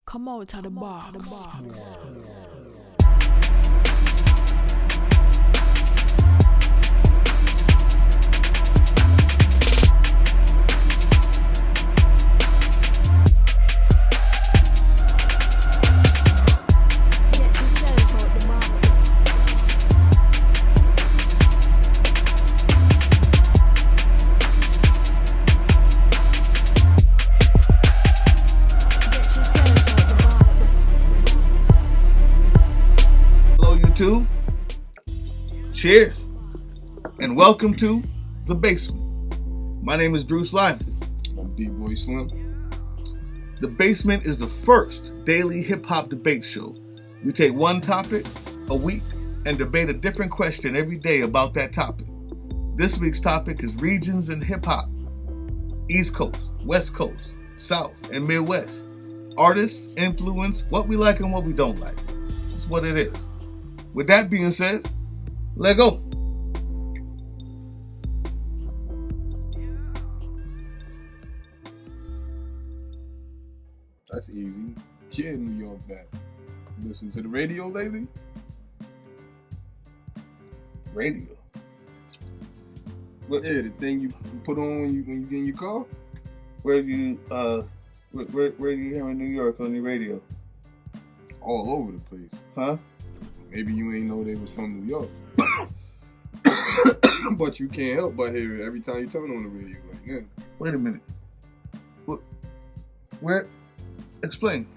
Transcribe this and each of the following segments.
Come out of the box. Get yourself out the box. Get yourself out the box. Hello, YouTube. Cheers, and welcome to The Basement. My name is Bruce Lively. I'm D-Boy Slim. The Basement is the first daily hip-hop debate show. We take one topic a week and debate a different question every day about that topic. This week's topic is regions in hip-hop. East Coast, West Coast, South, and Midwest. Artists, influence, what we like and what we don't like. That's what it is. With that being said, let go. That's easy. Yeah, New York back. Listen to the radio lately? Radio. Yeah, the thing you put on when you get in your car? Where do you where do you hear in New York on your radio? All over the place. Huh? Maybe you ain't know they was from New York. But you can't help but hear it every time you turn on the radio right now. Wait a minute. Where? Explain.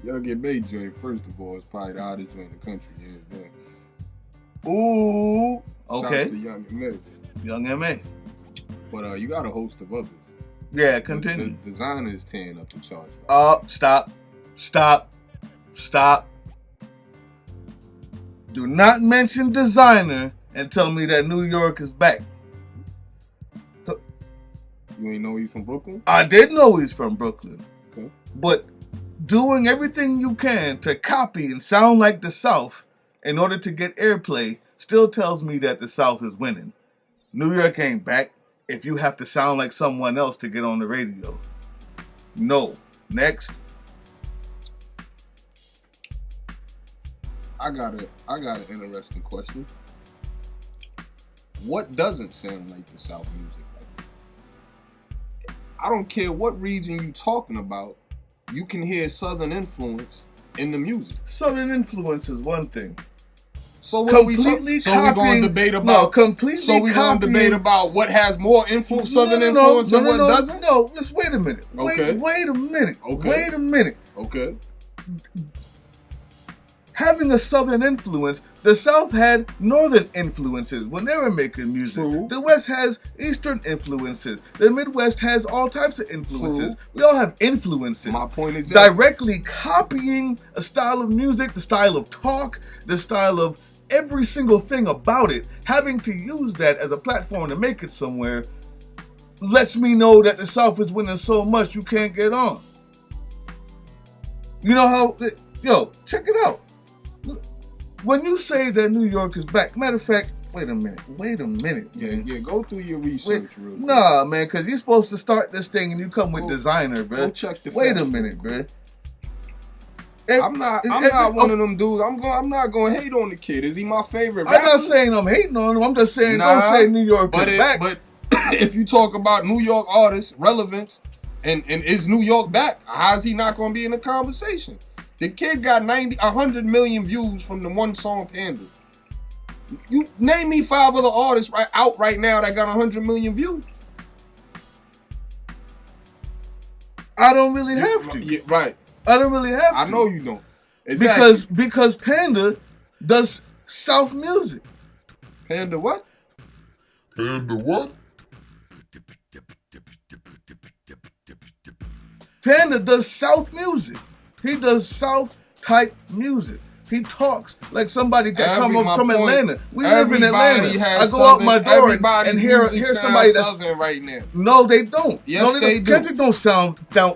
Y'all Get Made joint, first of all, it's probably the hottest joint in the country, hands down. Ooh! Okay. Shouts to Young and Made. Young M.A. But you got a host of others. Yeah, continue. The designer is tearing up the charts. Right? Oh, stop. Do not mention designer and tell me that New York is back. You ain't know he's from Brooklyn? I did know he's from Brooklyn. Okay. But doing everything you can to copy and sound like the South in order to get airplay still tells me that the South is winning. New York ain't back if you have to sound like someone else to get on the radio. No. Next. I got an interesting question. What doesn't sound like the South music? I don't care what region you talking about, you can hear Southern influence in the music. Southern influence is one thing. So what we going to debate about? So we going to debate about what has more influence, Southern influence, and what doesn't? No, let's wait a minute. Okay. Wait a minute. Okay. Wait a minute. Okay. Having a Southern influence, the South had Northern influences when they were making music. True. The West has Eastern influences. The Midwest has all types of influences. True. We all have influences. My point is directly copying a style of music, the style of talk, the style of every single thing about it, having to use that as a platform to make it somewhere, lets me know that the South is winning so much you can't get on. You know how... Yo, check it out. When you say that New York is back, matter of fact, wait a minute. Yeah, go through your research real quick. Nah, man, because you're supposed to start this thing and you come with designer, bro. Go check the Wait a facts minute, bro. I'm not one of them dudes. I'm not going to hate on the kid. Is he my favorite rapper? I'm not saying I'm hating on him. I'm just saying don't say New York is back. But if you talk about New York artists, relevance, and is New York back, how is he not going to be in the conversation? The kid got 100 million views from the one song Panda. You name me 5 other artists right now that got 100 million views. I don't really have to. Yeah, right. I don't really have to. I know you don't. Exactly. Because Panda does South music. Panda what? Panda what? Panda does South music. He does South type music. He talks like somebody that come My up from point, Atlanta. We live in everybody Atlanta. has I go out Southern- my door everybody's and hear music sounds somebody that's Southern right now. no, they don't. Yes, no, they do. Kendrick don't sound like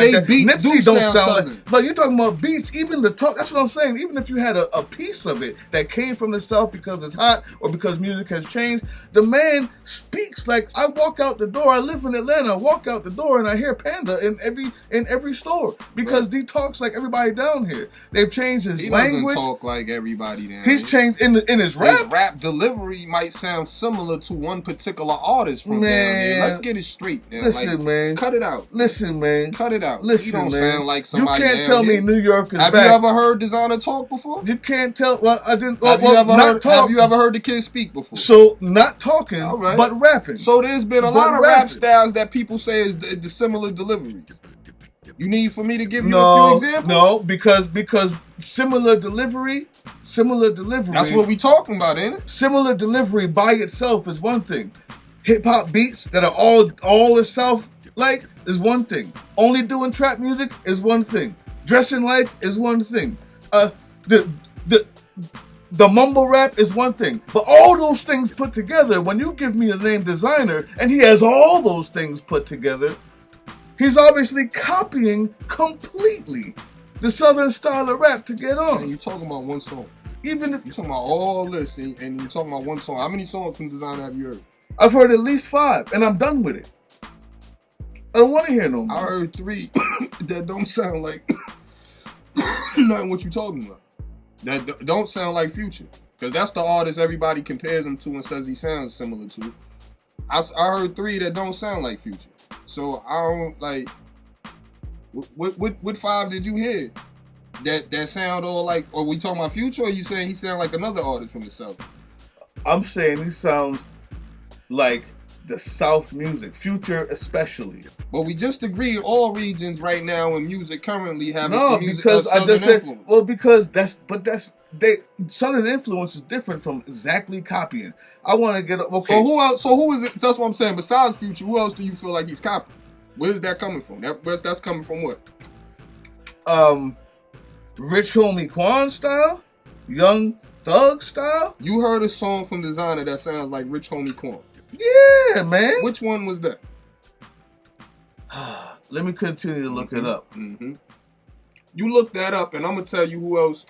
They that. beats Nipsey do don't sound sound Southern. like. But you're talking about beats. Even the talk. That's what I'm saying. Even if you had a piece of it that came from the South because it's hot or because music has changed, the man speaks like I walk out the door. I live in Atlanta. I walk out the door and I hear Panda in every store because he talks like everybody down here. They've changed his He language. doesn't talk like everybody down He's here. changed in his rap. His rap delivery might sound similar to one particular artist from down here. Man. Let's get it straight. Man. Listen, man. Cut it out. Listen, man. Cut it out. Listen, he don't man. sound like somebody You can't down tell here. me New York is Have back. you ever heard Designer talk before? You can't tell. Well, I didn't. Have you well, ever not heard? talk. Have you ever heard the kid speak before? So not talking, All right. but rapping. So there's been a But lot of rap rapping. styles that people say is the similar deliveries. You need for me to give you a no, few examples? no, because similar delivery. That's what we talking about, ain't it? Similar delivery by itself is one thing. Hip hop beats that are all itself like is one thing. Only doing trap music is one thing. Dressing like is one thing. The mumble rap is one thing. But all those things put together, when you give me the name Designer and he has all those things put together, he's obviously copying completely the Southern style of rap to get And on. you talking about one song. Even if You talking about all this, and you talking about one song. How many songs from Designer have you heard? I've heard at least 5 and I'm done with it. I don't want to hear no I more. heard 3 that don't sound like nothing what you talking about. That don't sound like Future. Because that's the artist everybody compares him to and says he sounds similar to. I heard 3 that don't sound like Future. So I don't like. What 5 did you hear? That sound all like? Are we talking about Future? Or are you saying he sound like another artist from the South? I'm saying he sounds like the South music, Future especially. But we just agreed all regions right now in music currently have No, music because I Southern just said, influence. well, because Southern influence is different from exactly copying. I want to get okay. So who else? So who is it? That's what I'm saying. Besides Future, who else do you feel like he's copying? Where's that coming from? That's coming from what? Rich Homie Quan style, Young Thug style. You heard a song from Designer that sounds like Rich Homie Quan. Yeah, man. Which one was that? Let me continue to look it up. Mm-hmm. You look that up, and I'm gonna tell you who else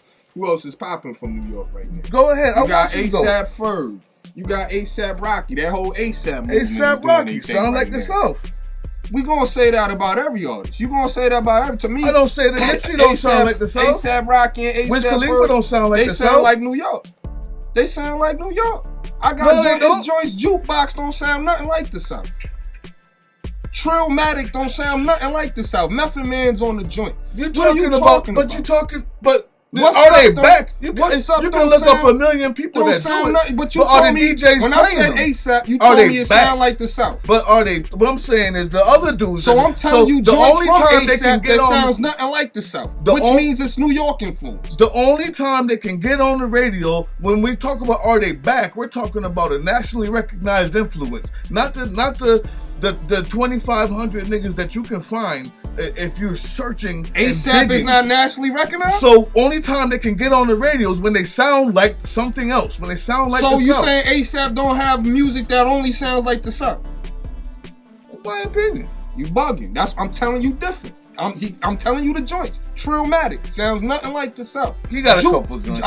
is popping from New York right now. Go ahead. You I got want you to go. ASAP Ferg. You got ASAP Rocky. That whole ASAP movement is ASAP doing Rocky their thing sound like right the now. South. We gonna say that about every artist. You gonna say that about every. To me, I don't say that Nipsey don't sound like the South. ASAP Rocky and ASAP Wiz Khalifa Ferg, don't sound like they the sound South. like New York. They sound like New York. I got No, they don't. this joint's jukebox don't sound nothing like the South. Trillmatic don't sound nothing like the South. Method Man's on the joint. You What are you talking talking but What's are they up, though? back? You can, What's up, you don't can look up sound- a million people Don't that sound do it. nothing. But you are told the me DJs when I playing said them? ASAP, you Are told they me it back? sound like the South. But are they? What I'm saying is the other dudes. So I'm telling you, the joints only from time they can ASAP get that on, sounds nothing like the South, The which on- means it's New York influence. the only time they can get on the radio when we talk about are they back, we're talking about a nationally recognized influence, not the 2,500 niggas that you can find if you're searching. and ASAP is digging. not nationally recognized. So only time they can get on the radio is when they sound like something else. When they sound like So the you South. saying ASAP don't have music that only sounds like the South? In my opinion. You bugging. I'm telling you different. I'm telling you the joints. Trillmatic sounds nothing like the South. He got a couple joints.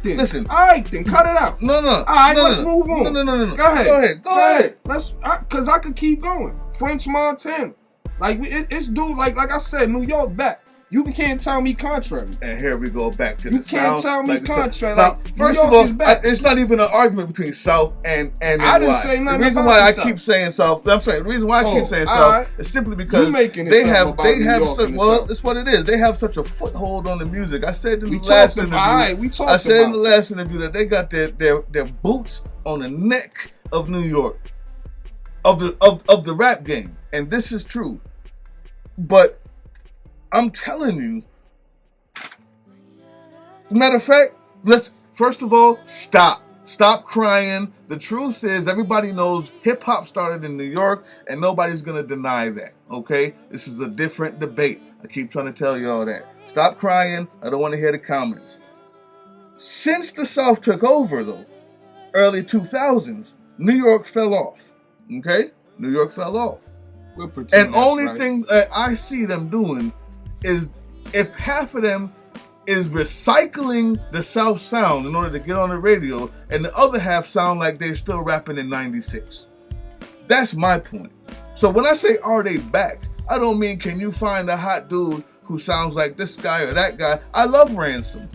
Listen. All right then, cut it out. No. All right, no, let's no. move on. No. Go ahead. Go ahead. Cause I could keep going. French Montana, like it's dude. Like I said, New York back. You can't tell me contrary. And here we go back to You the can't South. tell me like the South. contrary. Now, Like, first New of York all, is back. it's not even an argument between South and I didn't NY. say nothing The reason about why the I South. keep saying South, I'm saying the reason why I keep saying all South right. is simply because You making it they something have about they New have York such, and the well, South. it's what it is. They have such a foothold on the music. I said in We the last talked interview. about- all right, we talked I said in about the last interview that they got their boots on the neck of New York, of the rap game, and this is true. But I'm telling you. Matter of fact, let's first of all stop crying. The truth is, everybody knows hip hop started in New York, and nobody's gonna deny that. Okay, this is a different debate. I keep trying to tell you all that. Stop crying. I don't want to hear the comments. Since the South took over, though, early 2000s, New York fell off. Okay? New York fell off. We'll pretend And that's only right. thing that I see them doing is if half of them is recycling the South sound in order to get on the radio, and the other half sound like they're still rapping in 96. That's my point. So when I say are they back, I don't mean can you find a hot dude who sounds like this guy or that guy. I love Ransom.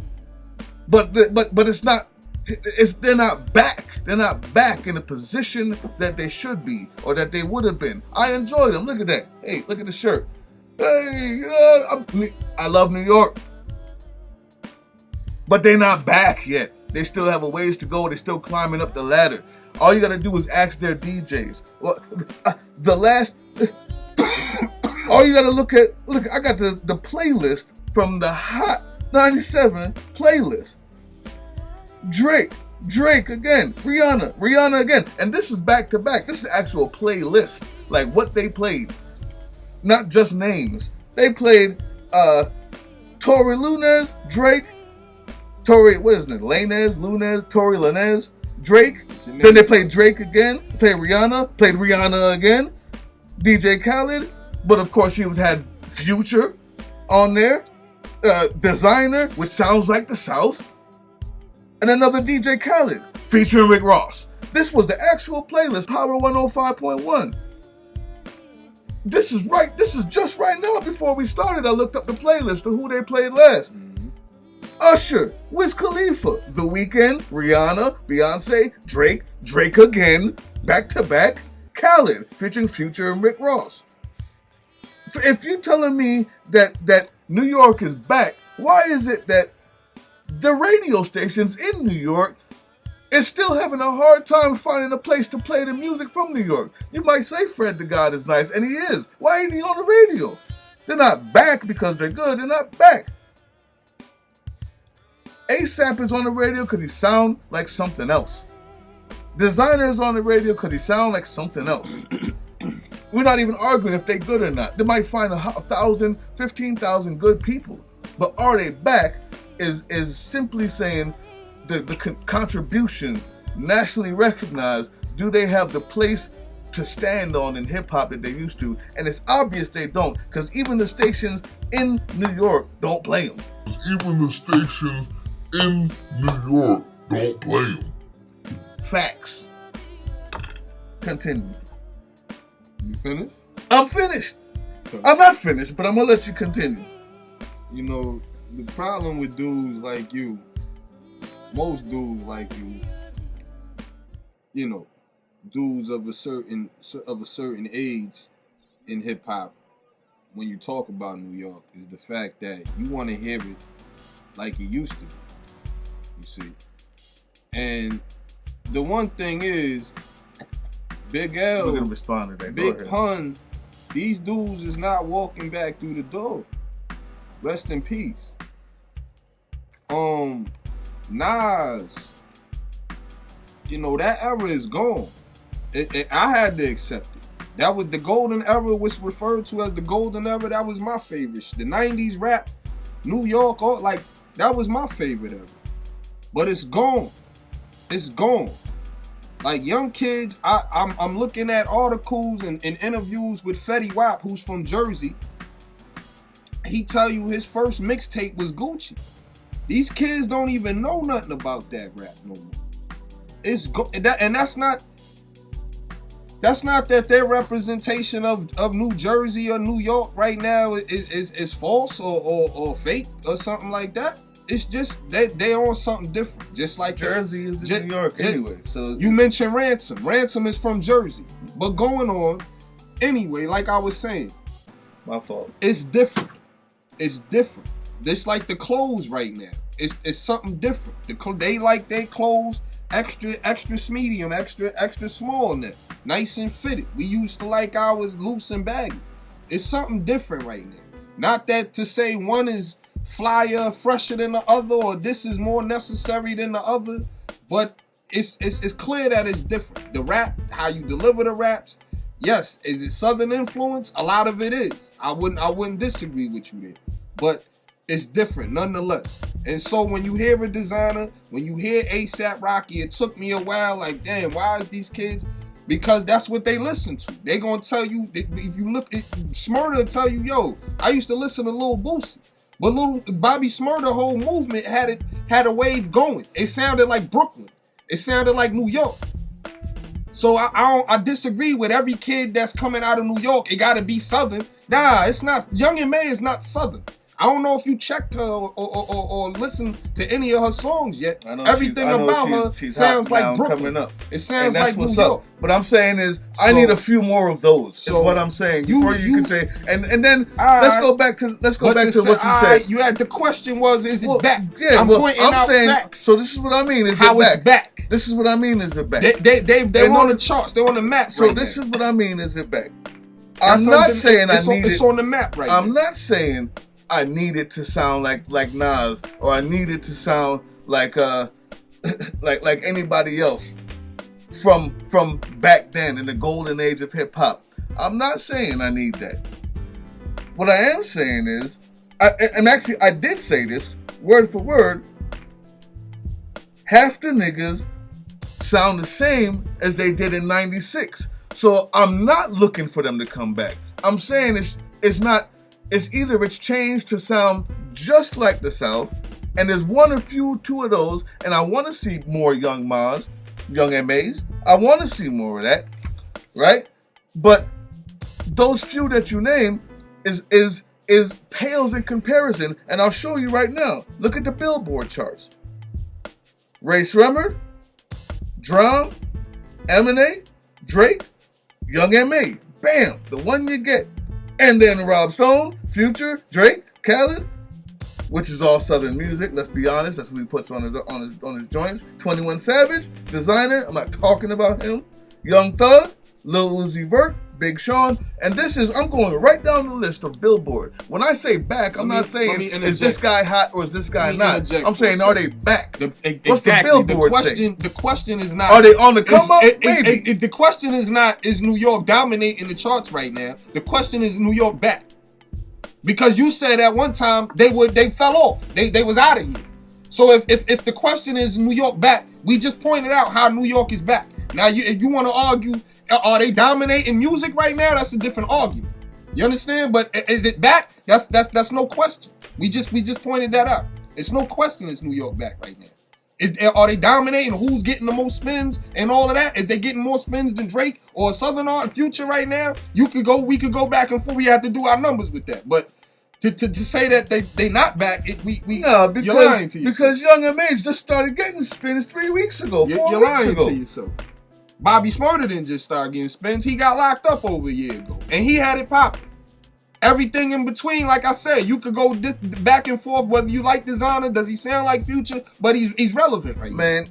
But it's not, they're not back. They're not back in the position that they should be or that they would have been. I enjoy them. Look at that. Hey, look at the shirt. Hey, I love New York. But they're not back yet. They still have a ways to go. They're still climbing up the ladder. All you gotta do is ask their DJs. Well, all you gotta look, I got the playlist from the Hot 97 playlist. Drake again, Rihanna again. And this is back to back. This is the actual playlist. Like what they played. Not just names. They played Tory Lanez, Drake, Tory, what is it? Lanez, Tory Lanez, Drake. Then they played Drake again, played Rihanna again, DJ Khaled, but of course he had Future on there, Designer, which sounds like the South, and another DJ Khaled featuring Rick Ross. This was the actual playlist, Power 105.1. This is just right now before we started. I looked up the playlist of who they played last. Usher, Wiz Khalifa, The Weeknd, Rihanna, Beyonce, Drake again, back to back, Khaled, featuring Future and Rick Ross. If you're telling me that New York is back, why is it that the radio stations in New York is still having a hard time finding a place to play the music from New York? You might say Fred the God is nice, and he is. Why ain't he on the radio? They're not back because they're good. They're not back. ASAP is on the radio because he sound like something else. Designer is on the radio because he sound like something else. We're not even arguing if they're good or not. They might find 1,000, 15,000 good people. But are they back is simply saying the contribution nationally recognized. Do they have the place to stand on in hip-hop that they used to? And it's obvious they don't, because even the stations in New York don't play them. Even the stations in New York don't play them. Facts. Continue. You finished? I'm finished. I'm not finished, but I'm going to let you continue. You know, the problem with dudes like you, most dudes like you know, dudes of a certain age in hip hop, when you talk about New York, is the fact that you want to hear it like it used to be. You see, and the one thing is, Big L, We're gonna respond to that. Big Pun, these dudes is not walking back through the door. Rest in peace. Nas, you know, that era is gone. I had to accept it. That was the golden era, was referred to as the golden era. That was my favorite. The 90s rap, New York, that was my favorite era. But it's gone. It's gone. Like young kids, I'm looking at articles and interviews with Fetty Wap, who's from Jersey. He tell you his first mixtape was Gucci. These kids don't even know nothing about that rap no more. That's not that their representation of New Jersey or New York right now is false or fake or something like that. It's just that they on something different. Just like Jersey is in New York anyway. So you mentioned Ransom. Ransom is from Jersey. But going on, anyway, like I was saying, my fault. it's different. It's different. It's like the clothes right now. It's something different. They like their clothes extra medium, extra small now. Nice and fitted. We used to like ours loose and baggy. It's something different right now. Not that to say one is flyer, fresher than the other, or this is more necessary than the other, but it's clear that it's different. The rap, how you deliver the raps, yes, is it Southern influence? A lot of it is. I wouldn't disagree with you there, but it's different nonetheless. And so when you hear a Designer, when you hear A$AP Rocky, it took me a while. Like, damn, why is these kids? Because that's what they listen to. They gonna tell you, if you look at Smurda, will tell you, yo, I used to listen to Lil Boosie. But little Bobby Smurda whole movement had a wave going. It sounded like Brooklyn. It sounded like New York. So I disagree with every kid that's coming out of New York. It gotta be Southern. Nah, it's not. Young M.A is not Southern. I don't know if you checked her or listened to any of her songs yet. Everything about her sounds like Brooklyn. It sounds like New York. What I'm saying is, I need a few more of those. So is what I'm saying. Before you can say, and then let's go back to what you said. You had the question was, is it back? Yeah, I'm pointing out facts. So this is what I mean. Is how it it's back? This is what I mean. Is it back? They're on the charts. They're on the map. So this is what I mean. Is it back? I'm not saying I need it. It's on the map right now. I'm not saying I need it to sound like Nas, or I need it to sound like like anybody else from back then in the golden age of hip hop. I'm not saying I need that. What I am saying is, I did say this word for word. Half the niggas sound the same as they did in '96. So I'm not looking for them to come back. I'm saying it's not. It's either it's changed to sound just like the South, and there's two of those, and I want to see more Young Mas, Young M.A.s. I want to see more of that, right? But those few that you name is pales in comparison, and I'll show you right now. Look at the Billboard charts. Ray Sremmurd, Drum, Eminem, Drake, Young M.A. Bam, the one you get. And then Rob Stone, Future, Drake, Khaled, which is all Southern music. Let's be honest, that's what he puts on his joints. 21 Savage, Designer. I'm not talking about him. Young Thug, Lil Uzi Vert, Big Sean, and I'm going right down the list of Billboard. When I say back, I'm not saying is this guy hot or is this guy not. I'm saying are they back? What's the Billboard saying? The question is not. Are they on the come up? Maybe. The question is not is New York dominating the charts right now. The question is New York back? Because you said at one time they fell off. They was out of here. So if the question is New York back, we just pointed out how New York is back. Now if you want to argue, are they dominating music right now? That's a different argument. You understand? But is it back? That's no question. We just pointed that out. It's no question it's New York back right now. Are they dominating? Who's getting the most spins and all of that? Is they getting more spins than Drake or Southern Art Future right now? We could go back and forth. We have to do our numbers with that. But to say that they not back, you're lying to yourself. Because Young M.A. just started getting spins 3 weeks ago, 4 weeks ago. You're lying to yourself. Bobby Smurda didn't just start getting spins. He got locked up over a year ago. And he had it popping. Everything in between, like I said, you could go back and forth whether you like Designer, does he sound like Future, but he's relevant right now. Man,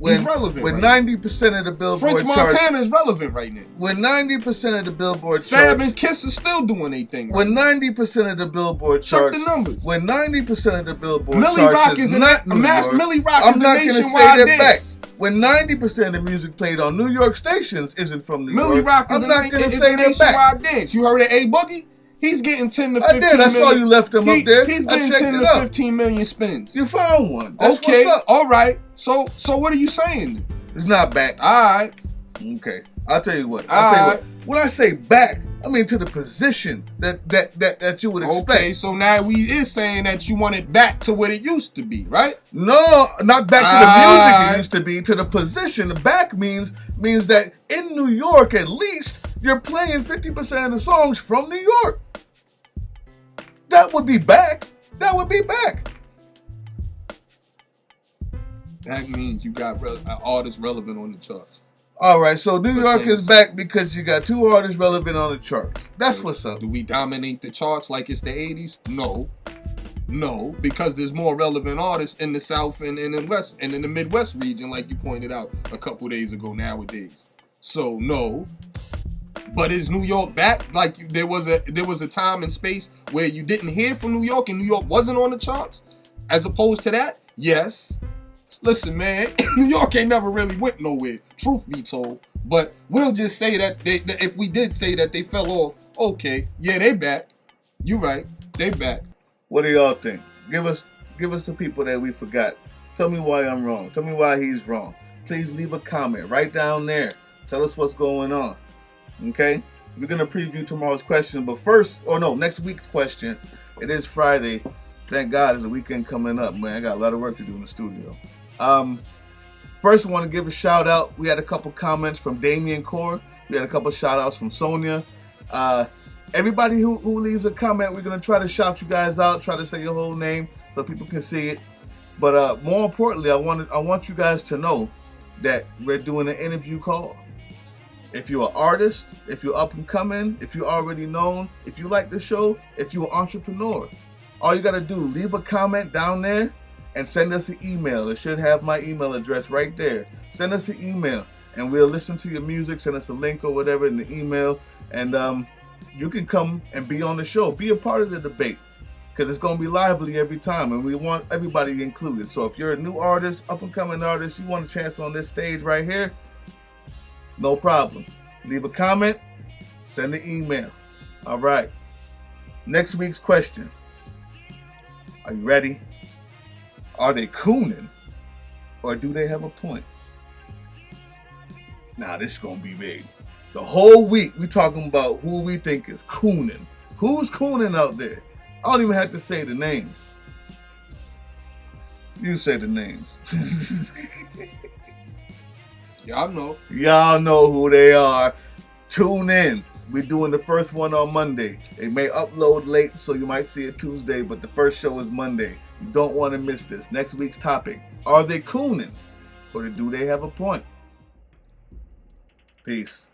he's relevant when right 90% of the Billboard French charts, Montana is relevant right now. When 90% of the Billboard Fab charts, and Kiss are still doing their thing. When 90% of the Billboard charts, check the numbers. When 90% of the Billboard Millie charts Rock is not New York, Millie Rock I'm is not a going to say nationwide they're back. dance. When 90% of the music played on New York stations isn't from New York, Millie Rock is I'm not going to say a they're back. nationwide dance. You heard of A Boogie? He's getting 10 to 15 million. I saw you left him up there. He's getting 10 to 15 million spins. You found one. That's okay, what's up. All right. So what are you saying? It's not back. All right. Okay. I'll tell you what. When I say back, I mean to the position that you would expect. Okay, so now we is saying that you want it back to what it used to be, right? No, not back to the music it used to be, to the position. The back means that in New York at least, you're playing 50% of the songs from New York. That would be back. That would be back. That means you got artists relevant on the charts. All right, so New York is back because you got 2 artists relevant on the charts. That's what's up. Do we dominate the charts like it's the 80s? No, because there's more relevant artists in the South and in the West and in the Midwest region, like you pointed out a couple days ago nowadays. So no. But is New York back? Like there was a time and space where you didn't hear from New York and New York wasn't on the charts? As opposed to that? Yes. Listen, man, New York ain't never really went nowhere, truth be told. But we'll just say that if we did say that they fell off, okay, yeah, they back. You right, they back. What do y'all think? Give us Give us the people that we forgot. Tell me why I'm wrong. Tell me why he's wrong. Please leave a comment right down there. Tell us what's going on. Okay? We're going to preview tomorrow's question. But first, next week's question. It is Friday. Thank God there's a weekend coming up, man. I got a lot of work to do in the studio. First, I want to give a shout out. We had a couple comments from Damien Core. We had a couple shout outs from Sonia. Everybody who leaves a comment, we're going to try to shout you guys out, try to say your whole name so people can see it. But more importantly, I want you guys to know that we're doing an interview call. If you're an artist, if you're up and coming, if you're already known, if you like the show, if you're an entrepreneur, all you got to do, leave a comment down there and send us an email. It should have my email address right there. Send us an email and we'll listen to your music, send us a link or whatever in the email, and you can come and be on the show. Be a part of the debate because it's going to be lively every time and we want everybody included. So if you're a new artist, up-and-coming artist, you want a chance on this stage right here, no problem. Leave a comment, send an email. All right. Next week's question. Are you ready? Are they cooning or do they have a point? Now this is going to be big. The whole week we talking about who we think is cooning. Who's cooning out there? I don't even have to say the names. You say the names. Y'all know. Y'all know who they are. Tune in. We're doing the first one on Monday. It may upload late, so you might see it Tuesday, but the first show is Monday. You don't want to miss this. Next week's topic. Are they cooning or do they have a point? Peace.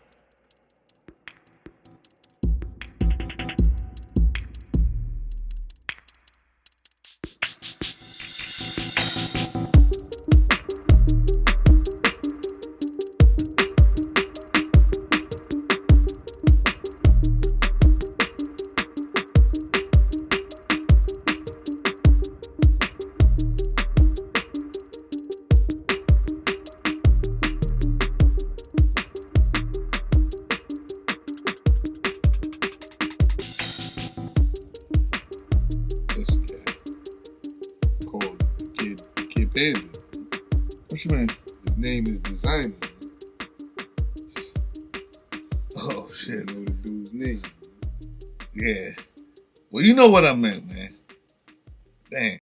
This guy called Kid Panda. What you mean? His name is Designer. Oh, You shit. know the dude's name. Yeah. Well, you know what I meant, man. Damn.